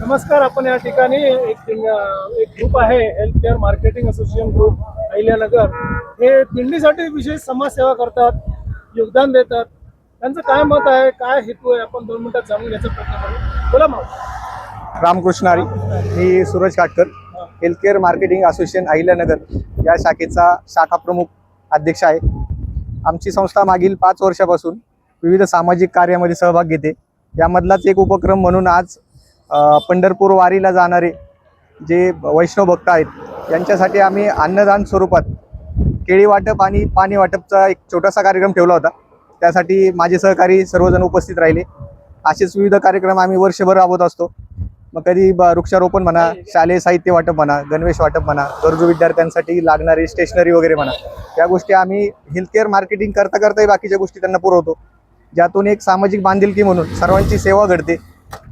नमस्कार. आपण या ठिकाणी एक ग्रुप आहे, health care marketing association group Ahilyanagar. हे दिंडीसाठी विशेष समाजसेवा करतात, योगदान देतात. त्यांचं काय मत आहे, काय हेतू आहे, आपण 2 मिनिटात जाणून घ्यायचा प्रयत्न करू. बोला मग. रामकृष्ण हरी. मी Suraj Katkar, health care marketing association Ahilyanagar या शाखेचा शाखा प्रमुख अध्यक्ष आहे. आमची संस्था मागील 5 वर्षापासून विविध सामाजिक कार्यामध्ये सहभाग घेते. यामधलाच एक उपक्रम म्हणून आज पंढरपूर वारीला जाणारे जे वैष्णव भक्त आहेत यांच्यासाठी आम्ही अन्नदान स्वरूपात केळी वाटप आणि पाणी वाटपचा एक छोटासा कार्यक्रम ठेवला होता. त्यासाठी माझे सहकारी सर्वजण उपस्थित राहिले. असेच विविध कार्यक्रम आम्ही वर्षभर राबवत असतो. मग कधी वृक्षारोपण म्हणा, शालेय साहित्य वाटप म्हणा, गणवेश वाटप म्हणा, गरजू विद्यार्थ्यांसाठी लागणारी स्टेशनरी वगैरे म्हणा, या गोष्टी आम्ही हेल्थ केअर मार्केटिंग करता करताही बाकीच्या गोष्टी त्यांना पुरवतो. ज्यातून एक सामाजिक बांधिलकी म्हणून सर्वांची सेवा घडते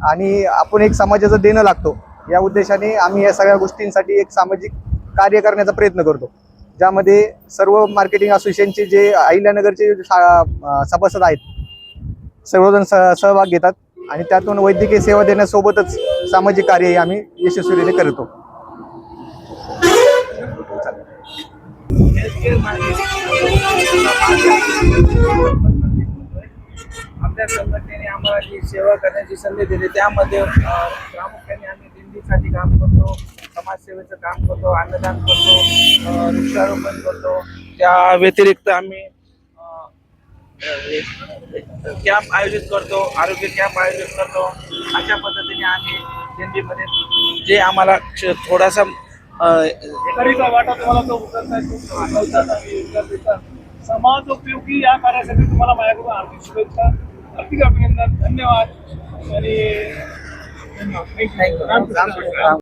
आणि आपण एक समाजाचं देणं लागतो. या उद्देशाने आम्ही या सगळ्या गोष्टींसाठी एक सामाजिक कार्य करण्याचा प्रयत्न करतो. ज्यामध्ये सर्व मार्केटिंग असोसिएशनचे जे अहिल्यानगरचे सभासद आहेत सर्वजण सहभाग घेतात आणि त्यातून वैद्यकीय सेवा देण्यासोबतच सामाजिक कार्यही आम्ही यशस्वीरित्या करतो. आपल्या संघटनेने आम्हाला जी सेवा करण्याची संधी दिली त्यामध्ये प्रामुख्याने आम्ही दिंडीसाठी काम करतो, समाजसेवेचं काम करतो, अन्नदान करतो, वृक्षारोपण करतो. त्या व्यतिरिक्त आम्ही कॅम्प आयोजित करतो, आरोग्य कॅम्प आयोजित करतो. अशा पद्धतीने आम्ही दिंडीमध्ये जे आम्हाला थोडासा एखादा वाटा तुम्हाला तो उचलता समाज उपयोगी या कार्यासाठी तुम्हाला माझ्याकडून हार्दिक शुभेच्छा, हार्दिक अभिनंदन, धन्यवाद आणि थँक्यू.